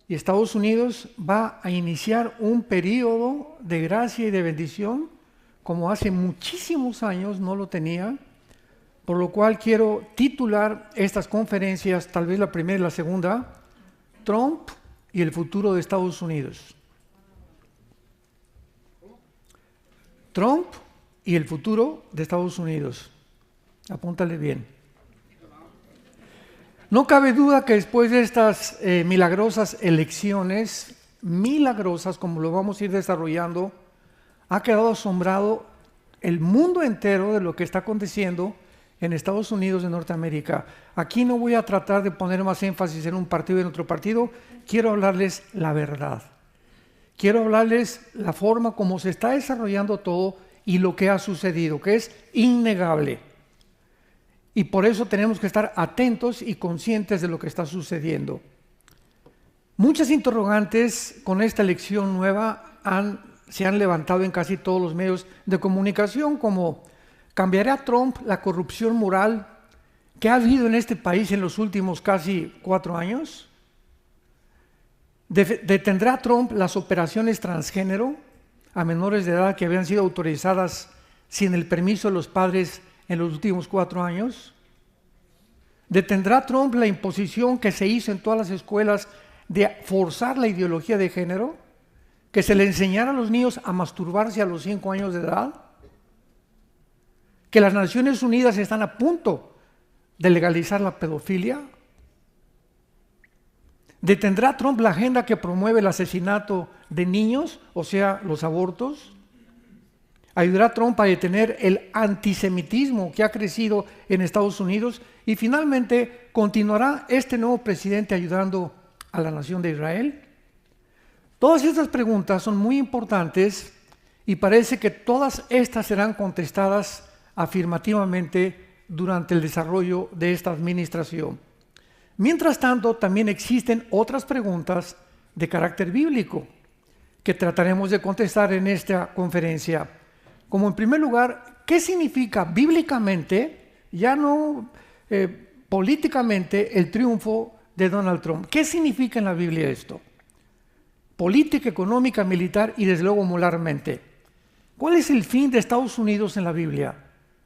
y Estados Unidos va a iniciar un periodo de gracia y de bendición como hace muchísimos años no lo tenía, por lo cual quiero titular estas conferencias, tal vez la primera y la segunda, Trump y el futuro de Estados Unidos. Trump y el futuro de Estados Unidos. Apúntale bien. No cabe duda que después de estas milagrosas elecciones, milagrosas como lo vamos a ir desarrollando, ha quedado asombrado el mundo entero de lo que está aconteciendo en Estados Unidos de Norteamérica. Aquí no voy a tratar de poner más énfasis en un partido y en otro partido, quiero hablarles la verdad. Quiero hablarles la forma como se está desarrollando todo y lo que ha sucedido, que es innegable. Y por eso tenemos que estar atentos y conscientes de lo que está sucediendo. Muchas interrogantes con esta elección nueva se han levantado en casi todos los medios de comunicación, como ¿cambiará Trump la corrupción moral que ha habido en este país en los últimos casi 4 años? ¿Detendrá Trump las operaciones transgénero a menores de edad que habían sido autorizadas sin el permiso de los padres en los últimos 4 años? ¿Detendrá Trump la imposición que se hizo en todas las escuelas de forzar la ideología de género? ¿Que se le enseñara a los niños a masturbarse a los 5 años de edad? ¿Que las Naciones Unidas están a punto de legalizar la pedofilia? ¿Detendrá Trump la agenda que promueve el asesinato de niños, o sea, los abortos? ¿Ayudará Trump a detener el antisemitismo que ha crecido en Estados Unidos? Y finalmente, ¿continuará este nuevo presidente ayudando a la nación de Israel? Todas estas preguntas son muy importantes y parece que todas estas serán contestadas afirmativamente durante el desarrollo de esta administración. Mientras tanto, también existen otras preguntas de carácter bíblico que trataremos de contestar en esta conferencia. Como en primer lugar, ¿qué significa bíblicamente, ya no políticamente, el triunfo de Donald Trump? ¿Qué significa en la Biblia esto? Política, económica, militar y desde luego moralmente. ¿Cuál es el fin de Estados Unidos en la Biblia?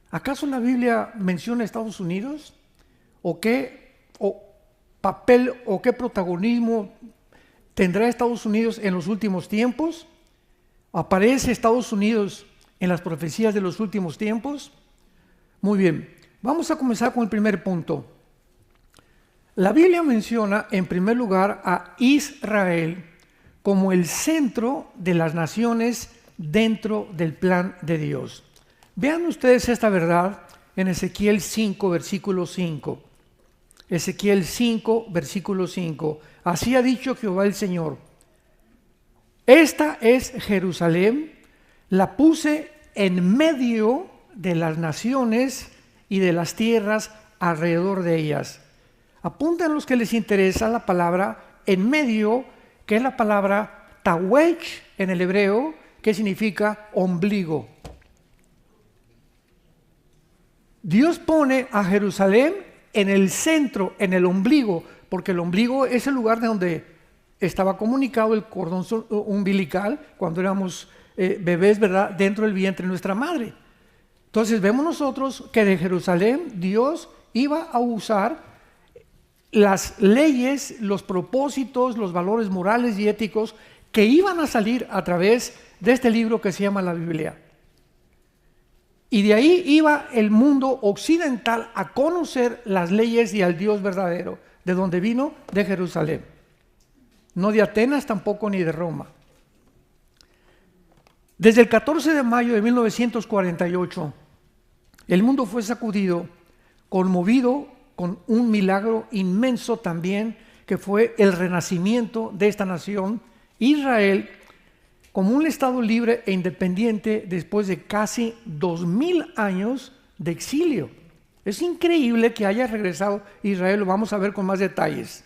¿Acaso la Biblia menciona Estados Unidos? ¿O qué papel o qué protagonismo tendrá Estados Unidos en los últimos tiempos? ¿Aparece Estados Unidos en las profecías de los últimos tiempos? Muy bien, vamos a comenzar con el primer punto. La Biblia menciona en primer lugar a Israel como el centro de las naciones dentro del plan de Dios. Vean ustedes esta verdad en Ezequiel 5, versículo 5. Ezequiel 5, versículo 5. Así ha dicho Jehová el Señor: esta es Jerusalén, la puse en medio de las naciones y de las tierras alrededor de ellas. Apunten a los que les interesa la palabra en medio, que es la palabra tawech en el hebreo, que significa ombligo. Dios pone a Jerusalén en el centro, en el ombligo, porque el ombligo es el lugar de donde estaba comunicado el cordón umbilical cuando éramos bebés, ¿verdad?, dentro del vientre de nuestra madre. Entonces vemos nosotros que de Jerusalén Dios iba a usar las leyes, los propósitos, los valores morales y éticos que iban a salir a través de este libro que se llama la Biblia. Y de ahí iba el mundo occidental a conocer las leyes y al Dios verdadero, de donde vino, de Jerusalén. No de Atenas tampoco ni de Roma. Desde el 14 de mayo de 1948, el mundo fue sacudido, conmovido con un milagro inmenso también, que fue el renacimiento de esta nación, Israel, como un estado libre e independiente después de casi 2000 años de exilio. Es increíble que haya regresado Israel, lo vamos a ver con más detalles.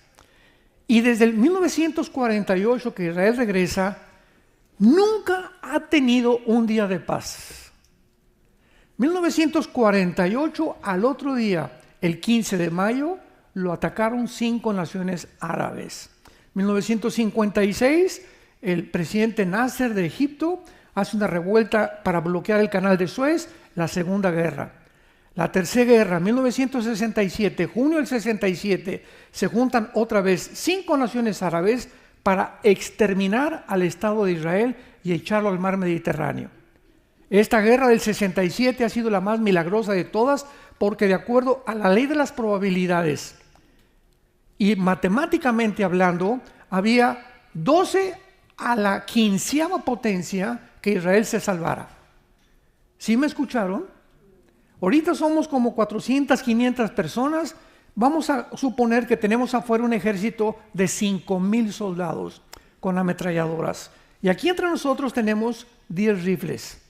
Y desde el 1948 que Israel regresa, nunca ha tenido un día de paz. 1948, al otro día, el 15 de mayo, lo atacaron 5 naciones árabes. 1956, el presidente Nasser de Egipto hace una revuelta para bloquear el canal de Suez, la Segunda Guerra. La Tercera Guerra, 1967, junio del 67, se juntan otra vez 5 naciones árabes para exterminar al Estado de Israel y echarlo al mar Mediterráneo. Esta guerra del 67 ha sido la más milagrosa de todas porque de acuerdo a la ley de las probabilidades y matemáticamente hablando, había 12 a la 15ª potencia que Israel se salvara. ¿Sí me escucharon? Ahorita somos como 400, 500 personas. Vamos a suponer que tenemos afuera un ejército de 5,000 soldados con ametralladoras. Y aquí entre nosotros tenemos 10 rifles.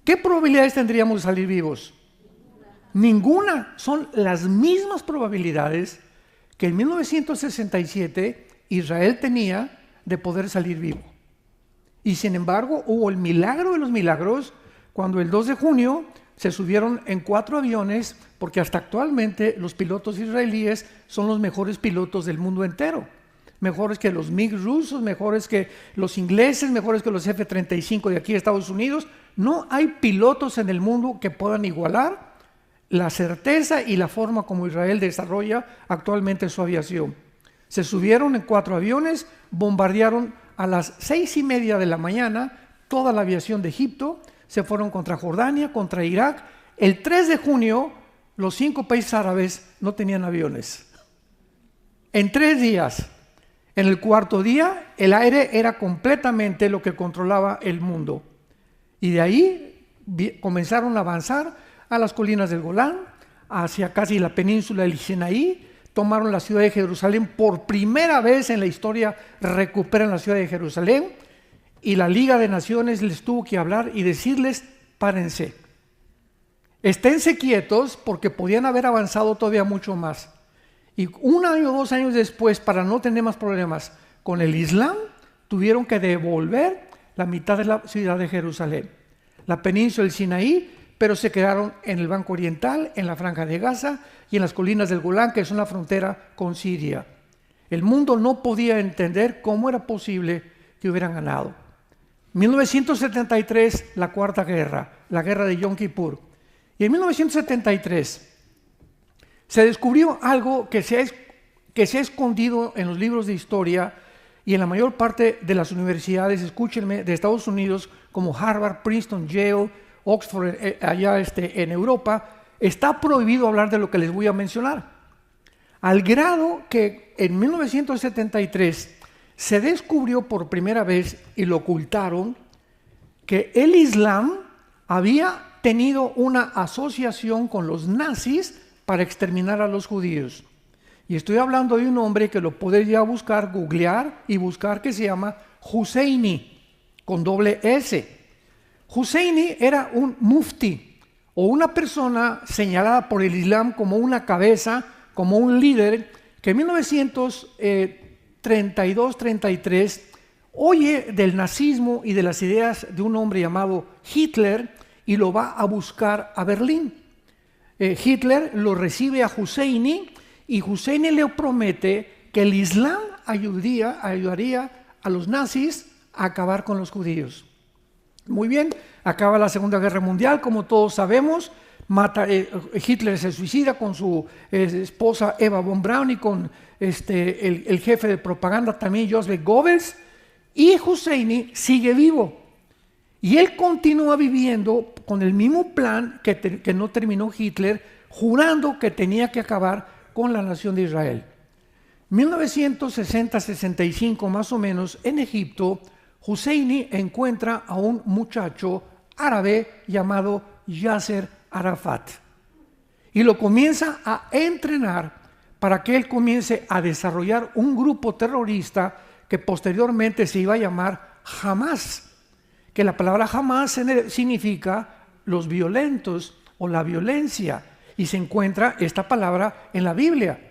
¿Qué probabilidades tendríamos de salir vivos? Ninguna. Son las mismas probabilidades que en 1967 Israel tenía de poder salir vivo. Y sin embargo hubo el milagro de los milagros cuando el 2 de junio se subieron en 4 aviones, porque hasta actualmente los pilotos israelíes son los mejores pilotos del mundo entero. Mejores que los MiG rusos, mejores que los ingleses, mejores que los F-35 de aquí de Estados Unidos. No hay pilotos en el mundo que puedan igualar la certeza y la forma como Israel desarrolla actualmente su aviación. Se subieron en 4 aviones, bombardearon a las 6:30 de la mañana toda la aviación de Egipto, se fueron contra Jordania, contra Irak. El 3 de junio, los 5 países árabes no tenían aviones. En 3 días. En el 4.º día, el aire era completamente lo que controlaba el mundo. Y de ahí comenzaron a avanzar a las colinas del Golán, hacia casi la península del Sinaí, tomaron la ciudad de Jerusalén. Por primera vez en la historia recuperan la ciudad de Jerusalén, y la Liga de Naciones les tuvo que hablar y decirles: párense, esténse quietos, porque podían haber avanzado todavía mucho más. Y 1 año o 2 años después, para no tener más problemas con el Islam, tuvieron que devolver la mitad de la ciudad de Jerusalén, la península del Sinaí, pero se quedaron en el Banco Oriental, en la Franja de Gaza y en las colinas del Golán, que son la frontera con Siria. El mundo no podía entender cómo era posible que hubieran ganado. 1973, la Cuarta Guerra, la guerra de Yom Kippur. Y en 1973 se descubrió algo que se ha escondido en los libros de historia y en la mayor parte de las universidades, escúchenme, de Estados Unidos, como Harvard, Princeton, Yale, Oxford, allá en Europa. Está prohibido hablar de lo que les voy a mencionar. Al grado que en 1973 se descubrió por primera vez, y lo ocultaron, que el Islam había tenido una asociación con los nazis para exterminar a los judíos. Y estoy hablando de un hombre que lo podría buscar, googlear y buscar, que se llama Husseini, con doble S. Husseini era un mufti, o una persona señalada por el Islam como una cabeza, como un líder, que en 1932-33 oye del nazismo y de las ideas de un hombre llamado Hitler y lo va a buscar a Berlín. Hitler lo recibe a Husseini y Husseini le promete que el Islam ayudaría a los nazis a acabar con los judíos. Muy bien, acaba la Segunda Guerra Mundial, como todos sabemos. Hitler se suicida con su esposa Eva von Braun y con el jefe de propaganda también, Joseph Goebbels, y Husseini sigue vivo. Y él continúa viviendo con el mismo plan que no terminó Hitler, jurando que tenía que acabar con la nación de Israel. 1960-65 más o menos, en Egipto, Husseini encuentra a un muchacho árabe llamado Yasser Arafat y lo comienza a entrenar para que él comience a desarrollar un grupo terrorista que posteriormente se iba a llamar Hamas, que la palabra Hamas significa los violentos o la violencia, y se encuentra esta palabra en la Biblia.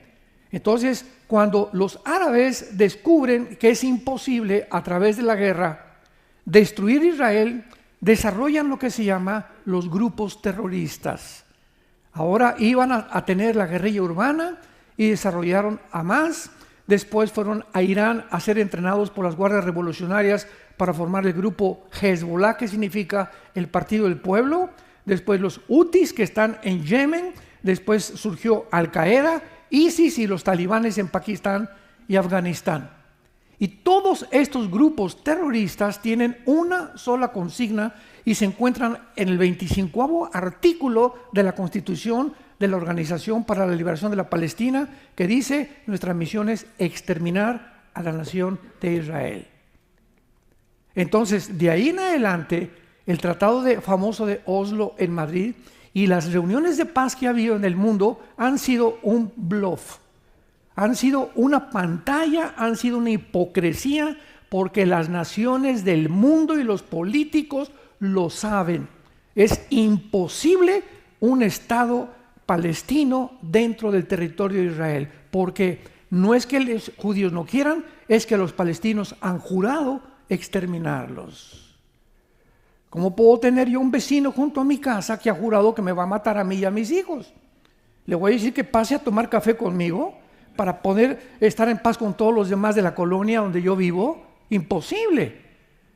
Entonces, cuando los árabes descubren que es imposible a través de la guerra destruir Israel, desarrollan lo que se llama los grupos terroristas. Ahora iban a tener la guerrilla urbana y desarrollaron Hamas, después fueron a Irán a ser entrenados por las guardias revolucionarias para formar el grupo Hezbollah, que significa el Partido del Pueblo, después los Hutis, que están en Yemen, después surgió Al-Qaeda, ISIS y los talibanes en Pakistán y Afganistán. Y todos estos grupos terroristas tienen una sola consigna y se encuentran en el 25º artículo de la Constitución de la Organización para la Liberación de la Palestina, que dice: nuestra misión es exterminar a la nación de Israel. Entonces, de ahí en adelante, el tratado famoso de Oslo en Madrid y las reuniones de paz que ha habido en el mundo han sido un bluff, han sido una pantalla, han sido una hipocresía, porque las naciones del mundo y los políticos lo saben. Es imposible un Estado palestino dentro del territorio de Israel, porque no es que los judíos no quieran, es que los palestinos han jurado exterminarlos. ¿Cómo puedo tener yo un vecino junto a mi casa que ha jurado que me va a matar a mí y a mis hijos? Le voy a decir que pase a tomar café conmigo para poder estar en paz con todos los demás de la colonia donde yo vivo. Imposible.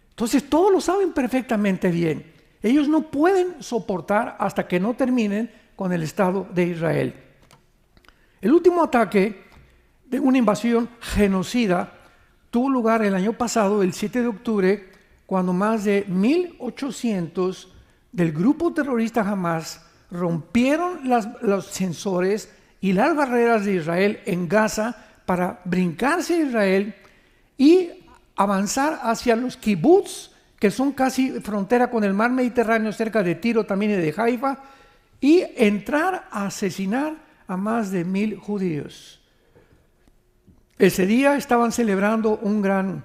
Entonces todos lo saben perfectamente bien. Ellos no pueden soportar hasta que no terminen con el Estado de Israel. El último ataque de una invasión genocida tuvo lugar el año pasado, el 7 de octubre, cuando más de 1.800 del grupo terrorista Hamas rompieron los sensores y las barreras de Israel en Gaza para brincarse a Israel y avanzar hacia los kibbutz, que son casi frontera con el mar Mediterráneo, cerca de Tiro también y de Haifa, y entrar a asesinar a más de 1.000 judíos. Ese día estaban celebrando una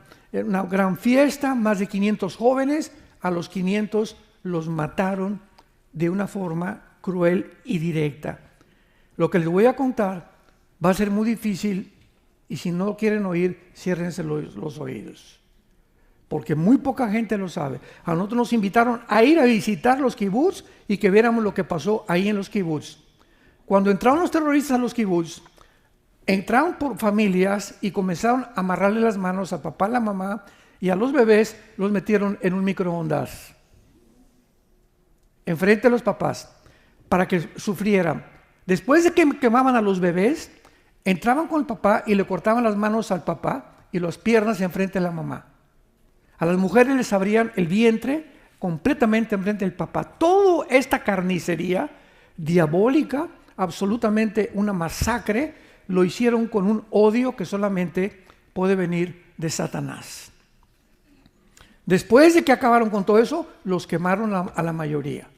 gran fiesta, más de 500 jóvenes, a los 500 los mataron de una forma cruel y directa. Lo que les voy a contar va a ser muy difícil, y si no quieren oír, ciérrense los oídos, porque muy poca gente lo sabe. A nosotros nos invitaron a ir a visitar los kibutz y que viéramos lo que pasó ahí en los kibutz. Cuando entraron los terroristas a los kibutz, entraron por familias y comenzaron a amarrarle las manos a papá, a la mamá, y a los bebés los metieron en un microondas enfrente de los papás para que sufrieran. Después de que quemaban a los bebés, entraban con el papá y le cortaban las manos al papá y las piernas enfrente de la mamá. A las mujeres les abrían el vientre completamente enfrente del papá. Toda esta carnicería diabólica, absolutamente una masacre, lo hicieron con un odio que solamente puede venir de Satanás. Después de que acabaron con todo eso, los quemaron a la mayoría.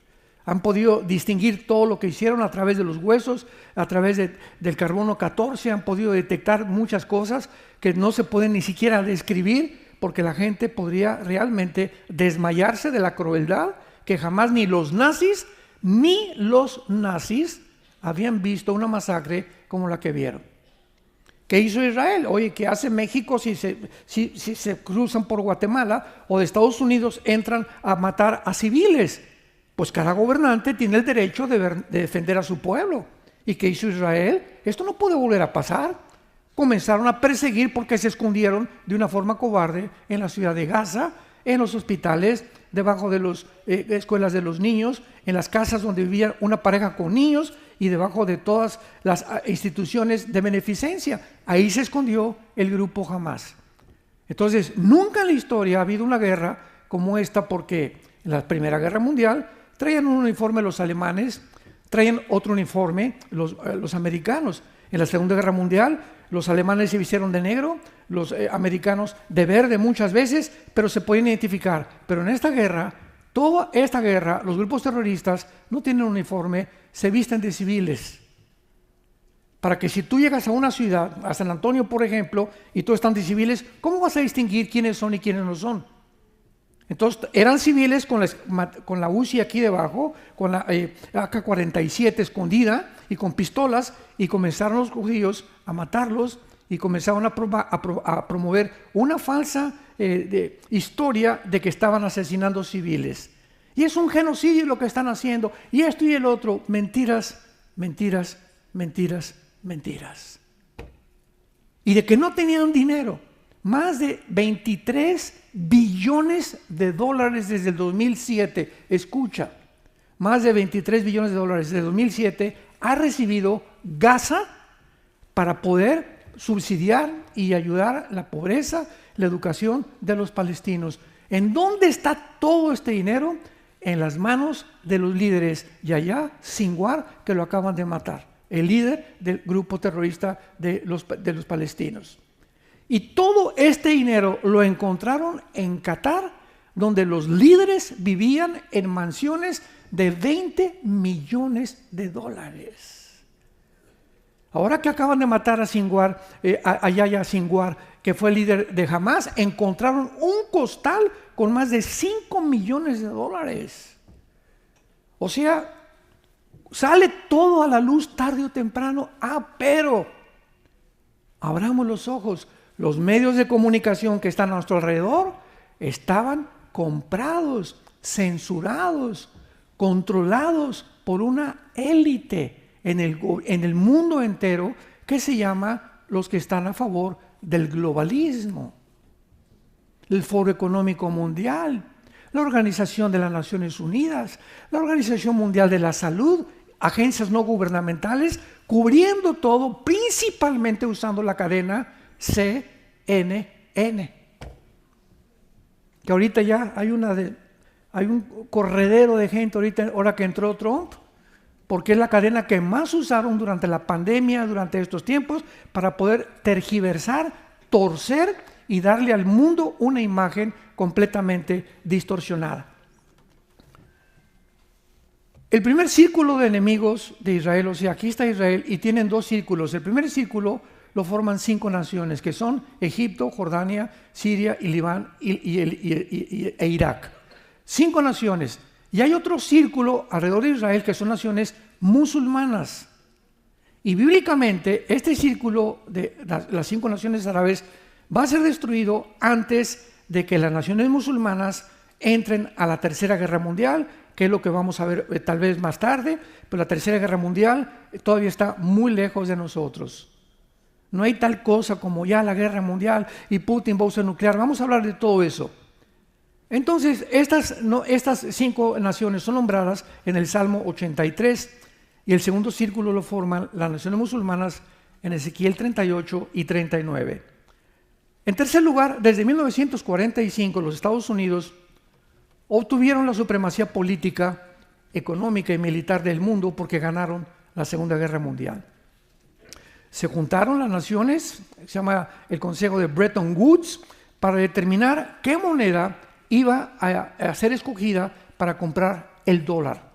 Han podido distinguir todo lo que hicieron a través de los huesos, a través del carbono 14, han podido detectar muchas cosas que no se pueden ni siquiera describir, porque la gente podría realmente desmayarse de la crueldad que jamás ni los nazis habían visto una masacre como la que vieron. ¿Qué hizo Israel? Oye, ¿qué hace México si se cruzan por Guatemala, o de Estados Unidos entran a matar a civiles? Pues cada gobernante tiene el derecho de defender a su pueblo. ¿Y qué hizo Israel? Esto no puede volver a pasar. Comenzaron a perseguir porque se escondieron de una forma cobarde en la ciudad de Gaza, en los hospitales, debajo de las escuelas de los niños, en las casas donde vivía una pareja con niños y debajo de todas las instituciones de beneficencia. Ahí se escondió el grupo Hamas. Entonces, nunca en la historia ha habido una guerra como esta, porque en la Primera Guerra Mundial traían un uniforme los alemanes, traían otro uniforme los americanos. En la Segunda Guerra Mundial los alemanes se vistieron de negro, los americanos de verde muchas veces, pero se pueden identificar. Pero en esta guerra, toda esta guerra, los grupos terroristas no tienen uniforme, se visten de civiles. Para que si tú llegas a una ciudad, a San Antonio por ejemplo, y todos están de civiles, ¿cómo vas a distinguir quiénes son y quiénes no son? Entonces eran civiles con la UCI aquí debajo, con la AK-47 escondida y con pistolas, y comenzaron los judíos a matarlos y comenzaron a promover una falsa historia de que estaban asesinando civiles. Y es un genocidio lo que están haciendo, y esto y el otro. Mentiras, mentiras, mentiras, mentiras. y de que no tenían dinero. Más de 23 billones de dólares desde el 2007. Escucha, más de 23 billones de dólares desde el 2007 ha recibido Gaza para poder subsidiar y ayudar la pobreza, la educación de los palestinos. ¿En dónde está todo este dinero? En las manos de los líderes Yahya Sinwar, que lo acaban de matar, el líder del grupo terrorista de los palestinos. Y todo este dinero lo encontraron en Qatar, donde los líderes vivían en mansiones de 20 millones de dólares. Ahora que acaban de matar a Sinwar, a Yahya Sinwar, que fue el líder de Hamas, encontraron un costal con más de 5 millones de dólares. O sea, sale todo a la luz tarde o temprano. Pero abramos los ojos. Los medios de comunicación que están a nuestro alrededor estaban comprados, censurados, controlados por una élite en el mundo entero que se llama los que están a favor del globalismo, el Foro Económico Mundial, la Organización de las Naciones Unidas, la Organización Mundial de la Salud, agencias no gubernamentales, cubriendo todo, principalmente usando la cadena CNN. Que ahorita ya hay un corredero de gente ahora que entró Trump, porque es la cadena que más usaron durante la pandemia, durante estos tiempos, para poder tergiversar, torcer y darle al mundo una imagen completamente distorsionada. El primer círculo de enemigos de Israel, o sea, aquí está Israel y tienen dos círculos. El primer círculo lo forman 5 naciones, que son Egipto, Jordania, Siria y Líbano e Irak. 5 naciones. Y hay otro círculo alrededor de Israel que son naciones musulmanas. Y bíblicamente este círculo de las 5 naciones árabes va a ser destruido antes de que las naciones musulmanas entren a la Tercera Guerra Mundial, que es lo que vamos a ver tal vez más tarde, pero la Tercera Guerra Mundial todavía está muy lejos de nosotros. No hay tal cosa como ya la guerra mundial y Putin va a usar nuclear. Vamos a hablar de todo eso. Entonces, estas 5 naciones son nombradas en el Salmo 83 y el segundo círculo lo forman las naciones musulmanas en Ezequiel 38 y 39. En tercer lugar, desde 1945 los Estados Unidos obtuvieron la supremacía política, económica y militar del mundo porque ganaron la Segunda Guerra Mundial. Se juntaron las naciones, se llama el Consejo de Bretton Woods, para determinar qué moneda iba a ser escogida para comprar el dólar.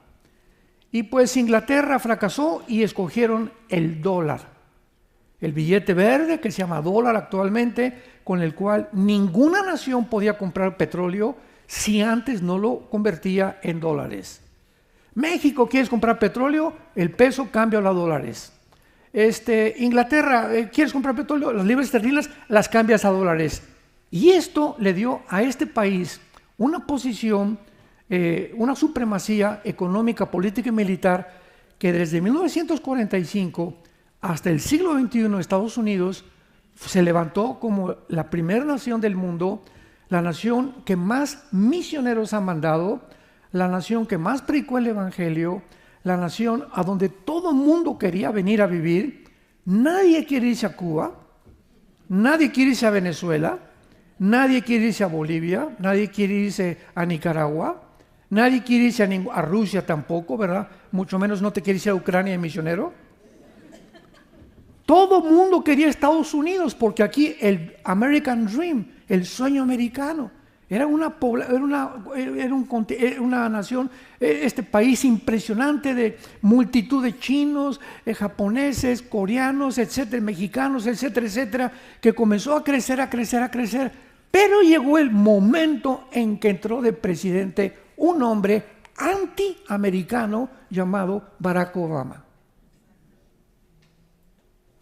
Y pues Inglaterra fracasó y escogieron el dólar, el billete verde que se llama dólar actualmente, con el cual ninguna nación podía comprar petróleo si antes no lo convertía en dólares. México, ¿quieres comprar petróleo? El peso cambia a dólares. Inglaterra, ¿quieres comprar petróleo? Las libras esterlinas las cambias a dólares. Y esto le dio a este país una posición, una supremacía económica, política y militar que desde 1945 hasta el siglo XXI Estados Unidos se levantó como la primera nación del mundo, la nación que más misioneros ha mandado, la nación que más predicó el Evangelio, la nación a donde todo el mundo quería venir a vivir. Nadie quiere irse a Cuba, nadie quiere irse a Venezuela, nadie quiere irse a Bolivia, nadie quiere irse a Nicaragua, nadie quiere irse a Rusia tampoco, ¿verdad? Mucho menos no te quiere irse a Ucrania de misionero. Todo el mundo quería Estados Unidos porque aquí el American Dream, el sueño americano, era una nación, este país impresionante de multitud de chinos, japoneses, coreanos, etcétera, mexicanos, etcétera, etcétera, que comenzó a crecer, a crecer, a crecer. Pero llegó el momento en que entró de presidente un hombre antiamericano llamado Barack Obama.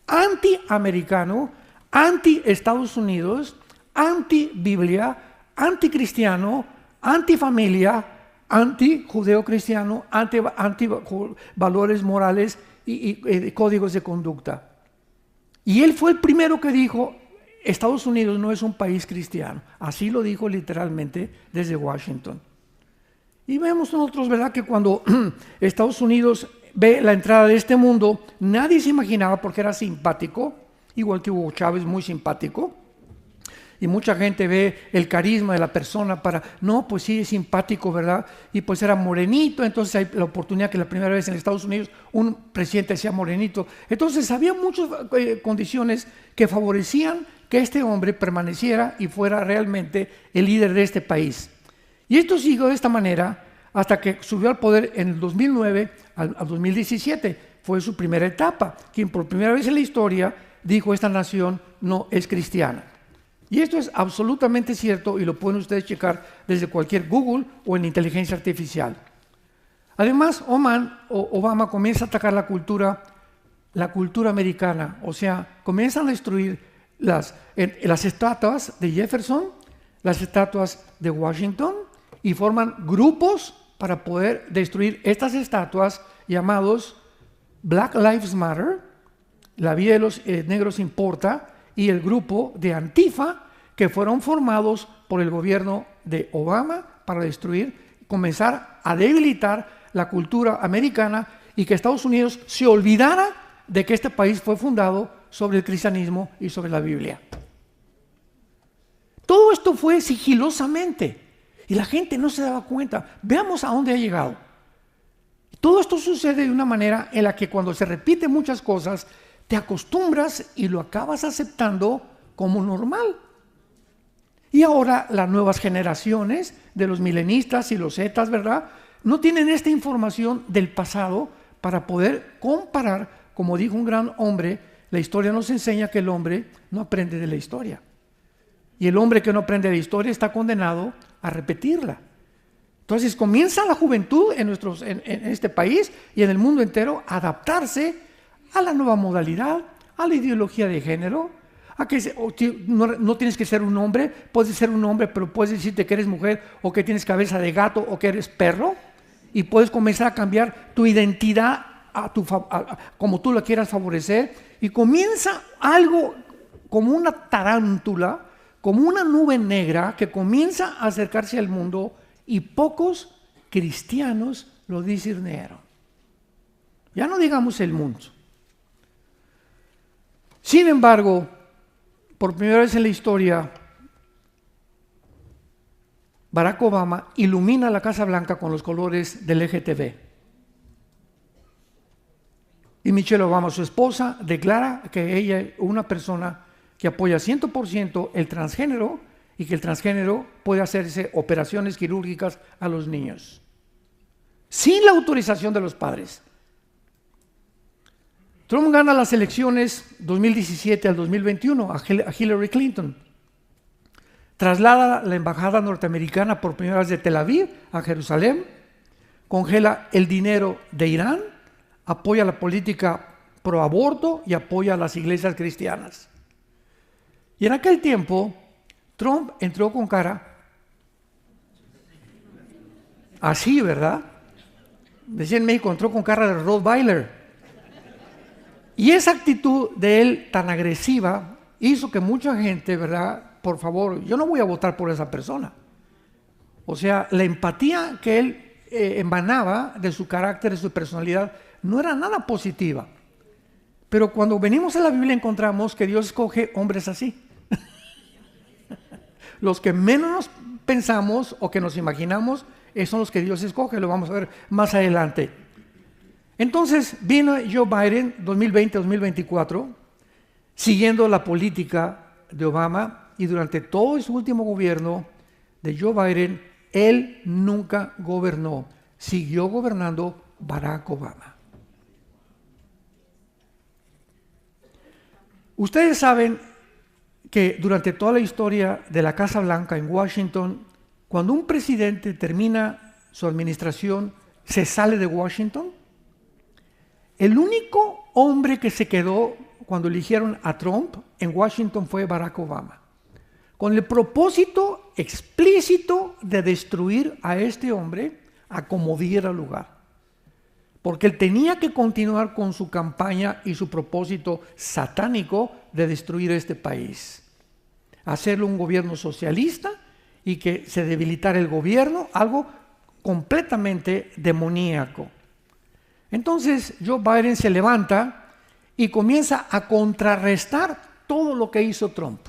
Antiamericano, anti-Estados Unidos, anti-Biblia, anticristiano, antifamilia, anti-judeo-cristiano, anti-valores morales y códigos de conducta. Y él fue el primero que dijo, Estados Unidos no es un país cristiano. Así lo dijo literalmente desde Washington. Y vemos nosotros, ¿verdad?, que cuando Estados Unidos ve la entrada de este mundo, nadie se imaginaba, porque era simpático, igual que Hugo Chávez, muy simpático. Y mucha gente ve el carisma de la persona para, no, pues sí, es simpático, ¿verdad? Y pues era morenito, entonces hay la oportunidad que la primera vez en Estados Unidos un presidente sea morenito. Entonces había muchas condiciones que favorecían que este hombre permaneciera y fuera realmente el líder de este país. Y esto siguió de esta manera hasta que subió al poder en el 2009 al 2017. Fue su primera etapa, quien por primera vez en la historia dijo, esta nación no es cristiana. Y esto es absolutamente cierto y lo pueden ustedes checar desde cualquier Google o en inteligencia artificial. Además, Obama comienza a atacar la cultura americana, o sea, comienzan a destruir las estatuas de Jefferson, las estatuas de Washington, y forman grupos para poder destruir estas estatuas llamados Black Lives Matter, la vida de los negros importa, y el grupo de Antifa, que fueron formados por el gobierno de Obama para comenzar a debilitar la cultura americana y que Estados Unidos se olvidara de que este país fue fundado sobre el cristianismo y sobre la Biblia. Todo esto fue sigilosamente y la gente no se daba cuenta. Veamos a dónde ha llegado. Todo esto sucede de una manera en la que cuando se repiten muchas cosas, te acostumbras y lo acabas aceptando como normal. Y ahora las nuevas generaciones de los milenistas y los zetas, ¿verdad?, no tienen esta información del pasado para poder comparar. Como dijo un gran hombre, la historia nos enseña que el hombre no aprende de la historia. Y el hombre que no aprende de la historia está condenado a repetirla. Entonces comienza la juventud en este país y en el mundo entero a adaptarse a la nueva modalidad, a la ideología de género, a que no tienes que ser un hombre, puedes ser un hombre, pero puedes decirte que eres mujer o que tienes cabeza de gato o que eres perro, y puedes comenzar a cambiar tu identidad como tú la quieras favorecer, y comienza algo como una tarántula, como una nube negra que comienza a acercarse al mundo, y pocos cristianos lo discernieron. Ya no digamos el mundo. Sin embargo, por primera vez en la historia, Barack Obama ilumina la Casa Blanca con los colores del LGTB. Y Michelle Obama, su esposa, declara que ella es una persona que apoya 100% el transgénero y que el transgénero puede hacerse operaciones quirúrgicas a los niños, sin la autorización de los padres. Trump gana las elecciones 2017 al 2021 a Hillary Clinton. Traslada la embajada norteamericana por primera vez de Tel Aviv a Jerusalén. Congela el dinero de Irán. Apoya la política pro aborto y apoya a las iglesias cristianas. Y en aquel tiempo, Trump entró con cara así, ¿verdad? Decía en México, entró con cara de Rottweiler. Y esa actitud de él tan agresiva hizo que mucha gente, ¿verdad? Por favor, yo no voy a votar por esa persona. O sea, la empatía que él emanaba de su carácter, de su personalidad, no era nada positiva. Pero cuando venimos a la Biblia encontramos que Dios escoge hombres así. Los que menos nos pensamos o que nos imaginamos, son los que Dios escoge, lo vamos a ver más adelante. Entonces vino Joe Biden 2020-2024, siguiendo la política de Obama, y durante todo su último gobierno de Joe Biden, él nunca gobernó, siguió gobernando Barack Obama. Ustedes saben que durante toda la historia de la Casa Blanca en Washington, cuando un presidente termina su administración, se sale de Washington. El único hombre que se quedó cuando eligieron a Trump en Washington fue Barack Obama, con el propósito explícito de destruir a este hombre a como diera lugar. porque él tenía que continuar con su campaña y su propósito satánico de destruir este país. Hacerlo un gobierno socialista y que se debilitara el gobierno, algo completamente demoníaco. Entonces Joe Biden se levanta y comienza a contrarrestar todo lo que hizo Trump.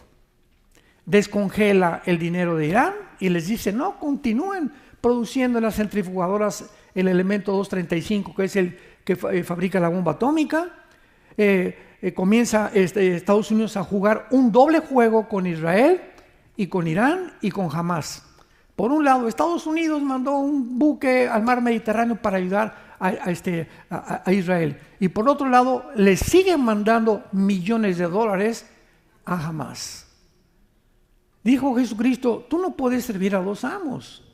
Descongela el dinero de Irán y les dice, no, continúen produciendo en las centrifugadoras el elemento 235, que es el que fabrica la bomba atómica. Comienza Estados Unidos a jugar un doble juego con Israel y con Irán y con Hamás. Por un lado, Estados Unidos mandó un buque al mar Mediterráneo para ayudar a Israel. Y por otro lado, le siguen mandando millones de dólares a Hamás. Dijo Jesucristo, tú no puedes servir a dos amos,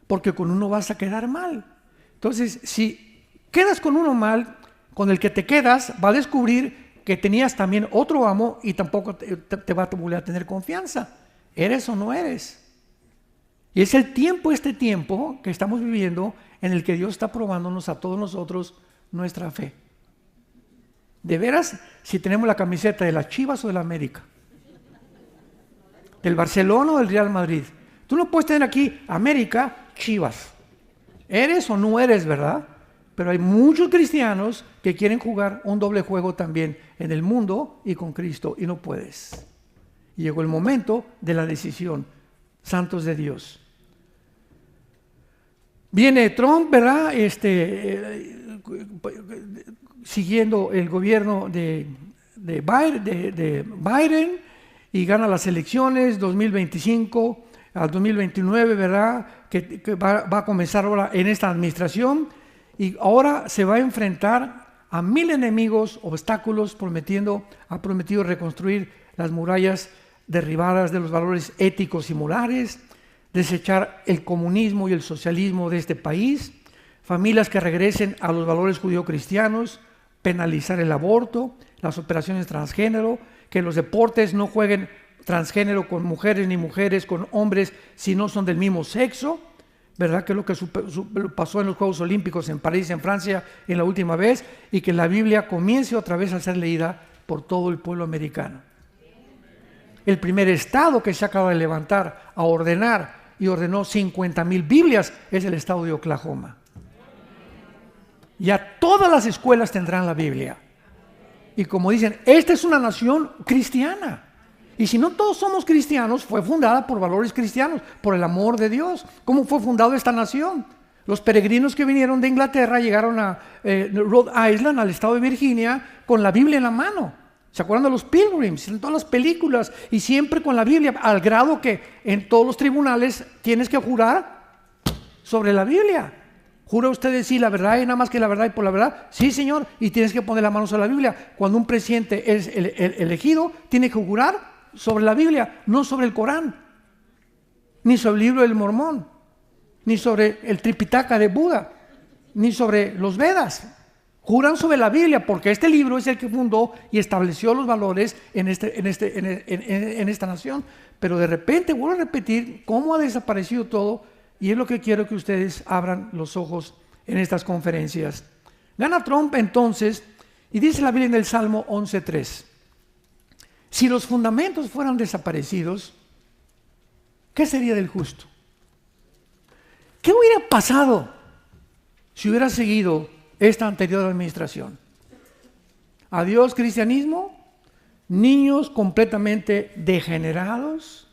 porque con uno vas a quedar mal. Entonces, si quedas con uno mal, con el que te quedas, va a descubrir que tenías también otro amo y tampoco te va a volver a tener confianza. ¿Eres o no eres? Y es este tiempo que estamos viviendo, en el que Dios está probándonos a todos nosotros nuestra fe. De veras, si tenemos la camiseta de las Chivas o de la América, del Barcelona o del Real Madrid. Tú no puedes tener aquí América, Chivas. ¿Eres o no eres, verdad? Pero hay muchos cristianos que quieren jugar un doble juego también en el mundo y con Cristo, y no puedes. Y llegó el momento de la decisión. Santos de Dios. Viene Trump, ¿verdad? Siguiendo el gobierno de Biden, y gana las elecciones 2025 al 2029, ¿verdad? Que va a comenzar ahora en esta administración, y ahora se va a enfrentar a 1000 enemigos, obstáculos, ha prometido reconstruir las murallas derribadas de los valores éticos y morales, desechar el comunismo y el socialismo de este país, familias que regresen a los valores judío-cristianos, penalizar el aborto, las operaciones transgénero, que los deportes no jueguen transgénero con mujeres ni mujeres con hombres si no son del mismo sexo, ¿verdad? Que es lo que pasó en los Juegos Olímpicos en París, en Francia, en la última vez, y que la Biblia comience otra vez a ser leída por todo el pueblo americano. El primer estado que se acaba de levantar a ordenar y ordenó 50,000 Biblias es el estado de Oklahoma. Ya todas las escuelas tendrán la Biblia. Y como dicen, esta es una nación cristiana. Y si no todos somos cristianos, fue fundada por valores cristianos, por el amor de Dios. ¿Cómo fue fundada esta nación? Los peregrinos que vinieron de Inglaterra llegaron a Rhode Island, al estado de Virginia, con la Biblia en la mano. ¿Se acuerdan de los Pilgrims? En todas las películas, y siempre con la Biblia, al grado que en todos los tribunales tienes que jurar sobre la Biblia. ¿Jura usted decir la verdad y nada más que la verdad y por la verdad? Sí, señor, y tienes que poner la mano sobre la Biblia. Cuando un presidente es elegido, tiene que jurar sobre la Biblia, no sobre el Corán, ni sobre el libro del Mormón, ni sobre el Tripitaka de Buda, ni sobre los Vedas. Juran sobre la Biblia, porque este libro es el que fundó y estableció los valores en esta nación. Pero de repente, vuelvo a repetir, cómo ha desaparecido todo, y es lo que quiero que ustedes abran los ojos en estas conferencias. Gana Trump entonces, y dice la Biblia en el Salmo 11:3, si los fundamentos fueran desaparecidos, ¿qué sería del justo? ¿Qué hubiera pasado si hubiera seguido esta anterior administración? Adiós cristianismo, niños completamente degenerados,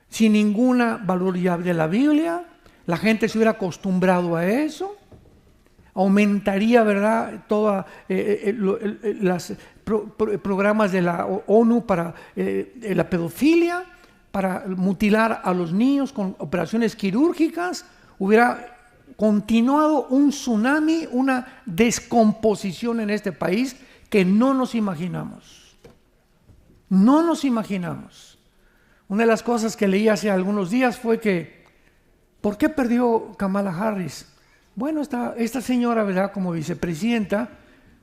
sin ninguna valoridad de la Biblia, la gente se hubiera acostumbrado a eso, aumentaría, ¿verdad?, todos los programas de la ONU para la pedofilia, para mutilar a los niños con operaciones quirúrgicas, hubiera continuado un tsunami, una descomposición en este país que no nos imaginamos. No nos imaginamos. Una de las cosas que leí hace algunos días fue que, ¿por qué perdió Kamala Harris? Bueno, esta señora, ¿verdad?, como vicepresidenta,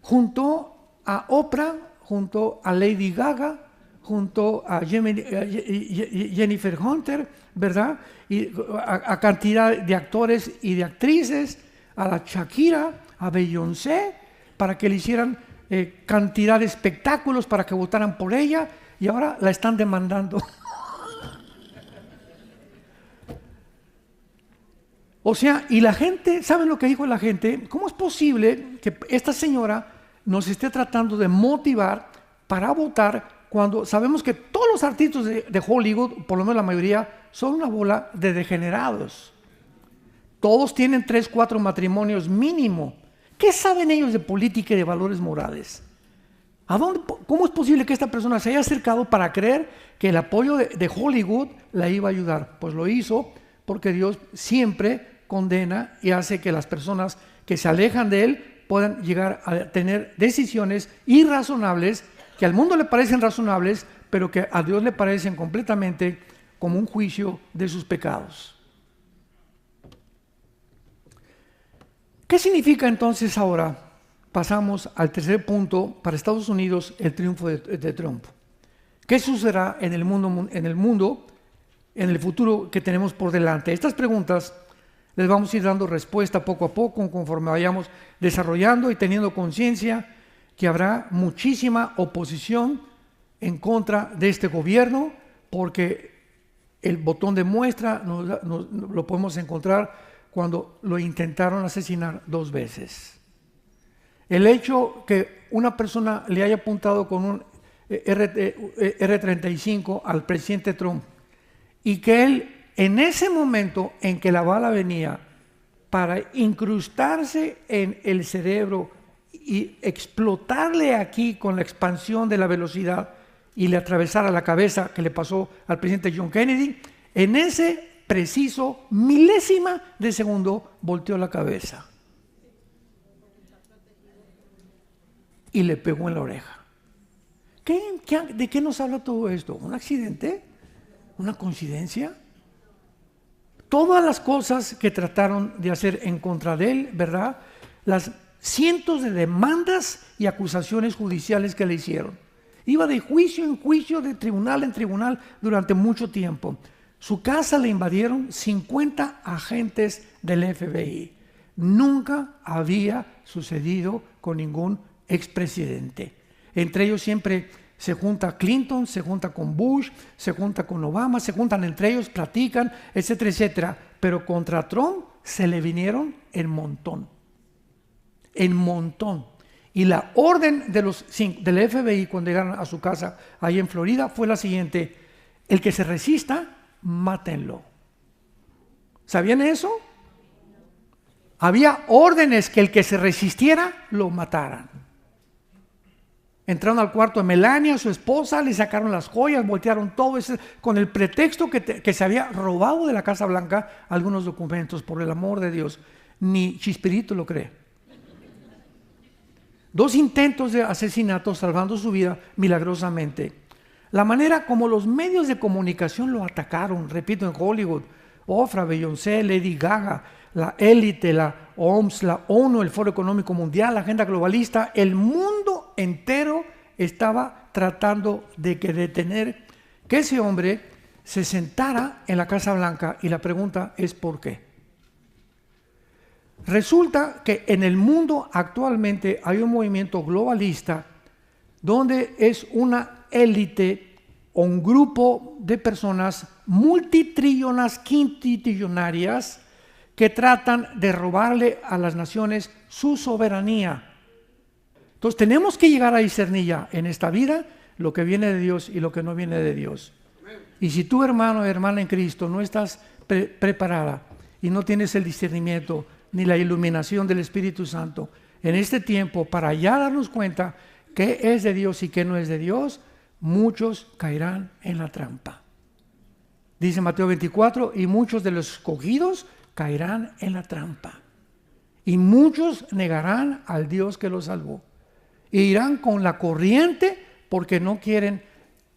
junto a Oprah, junto a Lady Gaga, junto a Jennifer Hunter, ¿verdad?, y a cantidad de actores y de actrices, a la Shakira, a Beyoncé para que le hicieran cantidad de espectáculos para que votaran por ella, y ahora la están demandando. O sea, y la gente, ¿saben lo que dijo la gente? ¿Cómo es posible que esta señora nos esté tratando de motivar para votar cuando sabemos que todos los artistas de Hollywood, por lo menos la mayoría, son una bola de degenerados? Todos tienen 3, 4 matrimonios mínimo. ¿Qué saben ellos de política y de valores morales? ¿Cómo es posible que esta persona se haya acercado para creer que el apoyo de Hollywood la iba a ayudar? Pues lo hizo porque Dios siempre condena y hace que las personas que se alejan de Él puedan llegar a tener decisiones irrazonables, que al mundo le parecen razonables, pero que a Dios le parecen completamente como un juicio de sus pecados. ¿Qué significa entonces ahora? Pasamos al tercer punto para Estados Unidos, el triunfo de Trump. ¿Qué sucederá en el mundo, en el futuro que tenemos por delante? Estas preguntas les vamos a ir dando respuesta poco a poco conforme vayamos desarrollando y teniendo conciencia que habrá muchísima oposición en contra de este gobierno, porque el botón de muestra lo podemos encontrar cuando lo intentaron asesinar 2 veces. El hecho que una persona le haya apuntado con un R-35 al presidente Trump y que él, en ese momento en que la bala venía para incrustarse en el cerebro y explotarle aquí con la expansión de la velocidad y le atravesara la cabeza, que le pasó al presidente John Kennedy, en ese preciso milésima de segundo volteó la cabeza y le pegó en la oreja. ¿De qué nos habla todo esto? ¿Un accidente? ¿Una coincidencia? Todas las cosas que trataron de hacer en contra de él, ¿verdad? Las cientos de demandas y acusaciones judiciales que le hicieron. Iba de juicio en juicio, de tribunal en tribunal durante mucho tiempo. Su casa le invadieron 50 agentes del FBI. Nunca había sucedido con ningún expresidente. Entre ellos siempre se junta Clinton, se junta con Bush, se junta con Obama, se juntan entre ellos, platican, etcétera, etcétera. Pero contra Trump se le vinieron en montón. En montón. Y la orden del FBI cuando llegaron a su casa ahí en Florida fue la siguiente: el que se resista, mátenlo. ¿Sabían eso? Había órdenes que el que se resistiera lo mataran. Entraron al cuarto de Melania, su esposa, le sacaron las joyas, voltearon todo eso, con el pretexto que se había robado de la Casa Blanca algunos documentos. Por el amor de Dios, ni Chispirito lo cree. 2 intentos de asesinato salvando su vida milagrosamente. La manera como los medios de comunicación lo atacaron, repito, en Hollywood, Oprah, Beyoncé, Lady Gaga, la élite, la OMS, la ONU, el Foro Económico Mundial, la agenda globalista, el mundo entero estaba tratando de detener que ese hombre se sentara en la Casa Blanca, y la pregunta es ¿por qué? Resulta que en el mundo actualmente hay un movimiento globalista donde es una élite o un grupo de personas multitrillonas, quintillonarias, que tratan de robarle a las naciones su soberanía. Entonces tenemos que llegar a discernir ya en esta vida lo que viene de Dios y lo que no viene de Dios. Y si tú, hermano o hermana en Cristo, no estás preparada y no tienes el discernimiento ni la iluminación del Espíritu Santo en este tiempo para ya darnos cuenta qué es de Dios y qué no es de Dios, muchos caerán en la trampa. Dice Mateo 24, y muchos de los escogidos caerán en la trampa. Y muchos negarán al Dios que los salvó. E irán con la corriente porque no quieren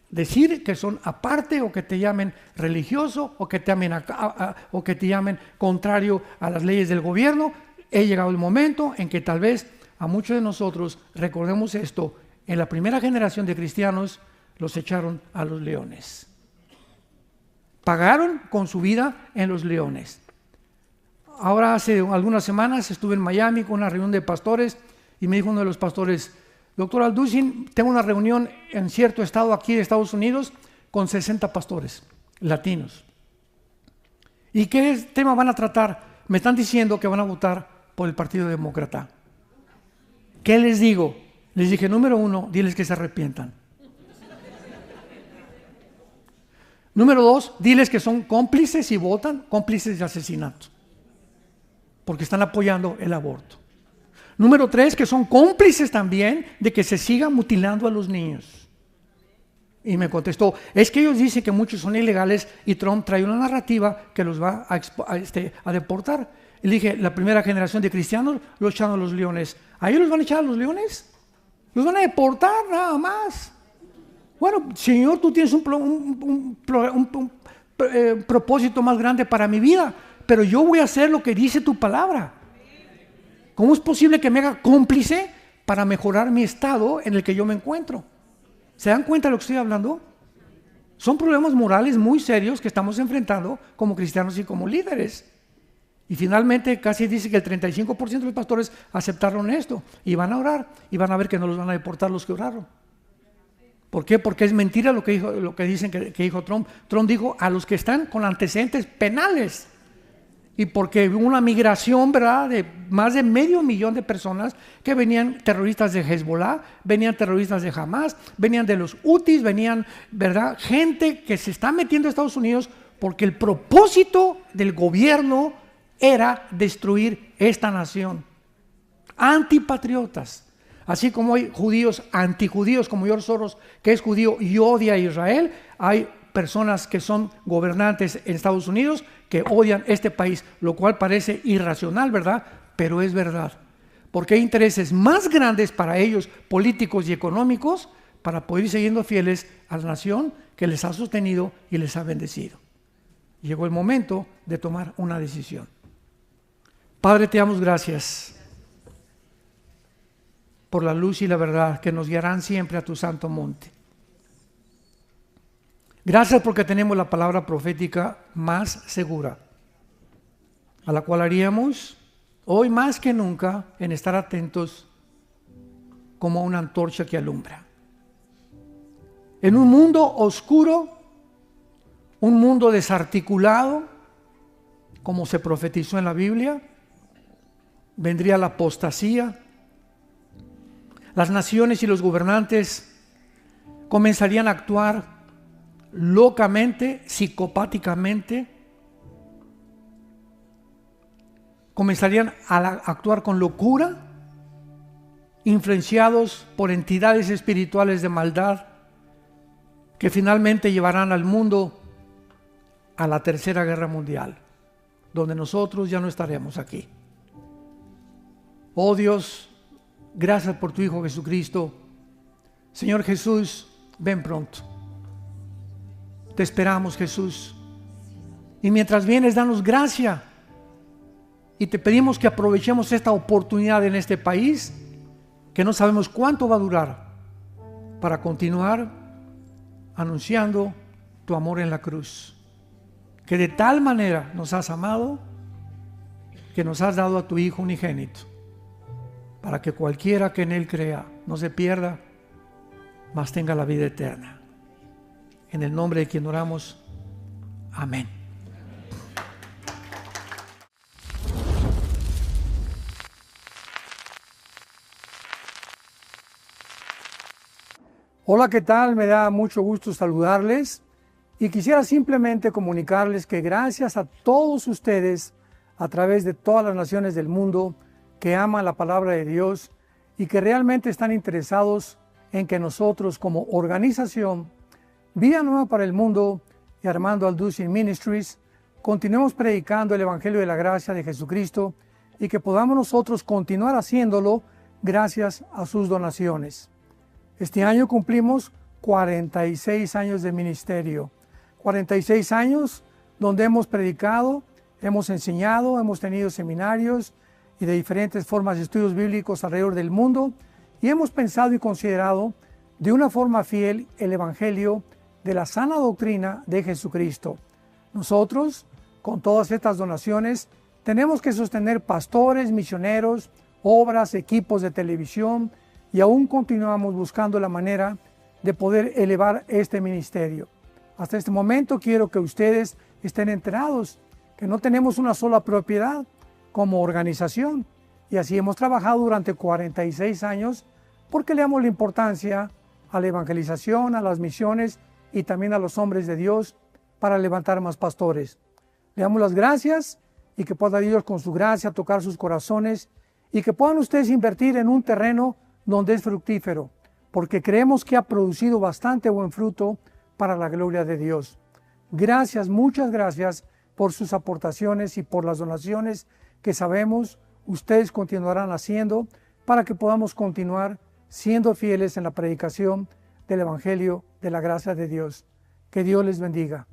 decir que son aparte, o que te llamen religioso, o que te llamen contrario a las leyes del gobierno. He llegado el momento en que tal vez a muchos de nosotros recordemos esto: en la primera generación de cristianos los echaron a los leones. Pagaron con su vida en los leones. ahora hace algunas semanas estuve en Miami con una reunión de pastores y me dijo uno de los pastores: doctor Alducin, tengo una reunión en cierto estado aquí de Estados Unidos con 60 pastores latinos. ¿Y qué tema van a tratar? Me están diciendo que van a votar por el Partido Demócrata. ¿Qué les digo? Les dije, número 1, diles que se arrepientan. Número 2, diles que son cómplices y votan cómplices de asesinato, porque están apoyando el aborto. Número 3, que son cómplices también de que se siga mutilando a los niños. Y me contestó, es que ellos dicen que muchos son ilegales y Trump trae una narrativa que los va a deportar. Y le dije, la primera generación de cristianos lo echaron a los leones. ¿A ellos los van a echar a los leones? Los van a deportar nada más. Bueno, Señor, tú tienes un propósito más grande para mi vida, pero yo voy a hacer lo que dice tu palabra. ¿Cómo es posible que me haga cómplice para mejorar mi estado en el que yo me encuentro? ¿Se dan cuenta de lo que estoy hablando? Son problemas morales muy serios que estamos enfrentando como cristianos y como líderes. Y finalmente casi dice que el 35% de los pastores aceptaron esto y van a orar y van a ver que no los van a deportar los que oraron. ¿Por qué? Porque es mentira lo que dicen que dijo Trump. Trump dijo a los que están con antecedentes penales. Y porque hubo una migración, ¿verdad?, de más de 500,000 de personas que venían terroristas de Hezbollah, venían terroristas de Hamas, venían de los Houthis, venían, ¿verdad?, gente que se está metiendo a Estados Unidos porque el propósito del gobierno era destruir esta nación. Antipatriotas. Así como hay judíos antijudíos como George Soros, que es judío y odia a Israel, hay personas que son gobernantes en Estados Unidos que odian este país, lo cual parece irracional, ¿verdad? Pero es verdad, porque hay intereses más grandes para ellos, políticos y económicos, para poder ir siguiendo fieles a la nación que les ha sostenido y les ha bendecido. Llegó el momento de tomar una decisión. Padre, te damos gracias por la luz y la verdad que nos guiarán siempre a tu santo monte. Gracias porque tenemos la palabra profética más segura, a la cual haríamos hoy más que nunca en estar atentos como una antorcha que alumbra. En un mundo oscuro, un mundo desarticulado, como se profetizó en la Biblia, vendría la apostasía. Las naciones y los gobernantes comenzarían a actuar locamente, psicopáticamente, comenzarían a actuar con locura, influenciados por entidades espirituales de maldad que finalmente llevarán al mundo a la Tercera Guerra Mundial, donde nosotros ya no estaremos aquí. Oh Dios, gracias por tu Hijo Jesucristo. Señor Jesús, ven pronto. Te esperamos, Jesús. Y mientras vienes, danos gracia. Y te pedimos que aprovechemos esta oportunidad en este país, que no sabemos cuánto va a durar, para continuar anunciando tu amor en la cruz. Que de tal manera nos has amado, que nos has dado a tu Hijo unigénito, para que cualquiera que en Él crea no se pierda, mas tenga la vida eterna. En el nombre de quien oramos. Amén. Hola, ¿qué tal? Me da mucho gusto saludarles y quisiera simplemente comunicarles que gracias a todos ustedes a través de todas las naciones del mundo que aman la palabra de Dios y que realmente están interesados en que nosotros como organización Vida Nueva para el Mundo y Armando Alducin Ministries continuemos predicando el Evangelio de la Gracia de Jesucristo y que podamos nosotros continuar haciéndolo gracias a sus donaciones. Este año cumplimos 46 años de ministerio, 46 años donde hemos predicado, hemos enseñado, hemos tenido seminarios y de diferentes formas de estudios bíblicos alrededor del mundo y hemos pensado y considerado de una forma fiel el Evangelio de la sana doctrina de Jesucristo. Nosotros, con todas estas donaciones, Tenemos que sostener pastores, misioneros, obras, equipos de televisión y aún continuamos buscando la manera de poder elevar este ministerio. Hasta este momento quiero que ustedes estén enterados que no tenemos una sola propiedad como organización y así hemos trabajado durante 46 años porque le damos la importancia a la evangelización, a las misiones y también a los hombres de Dios para levantar más pastores. Le damos las gracias y que pueda Dios con su gracia tocar sus corazones y que puedan ustedes invertir en un terreno donde es fructífero, porque creemos que ha producido bastante buen fruto para la gloria de Dios. Gracias, muchas gracias por sus aportaciones y por las donaciones que sabemos ustedes continuarán haciendo para que podamos continuar siendo fieles en la predicación del Evangelio de la gracia de Dios. Que Dios les bendiga.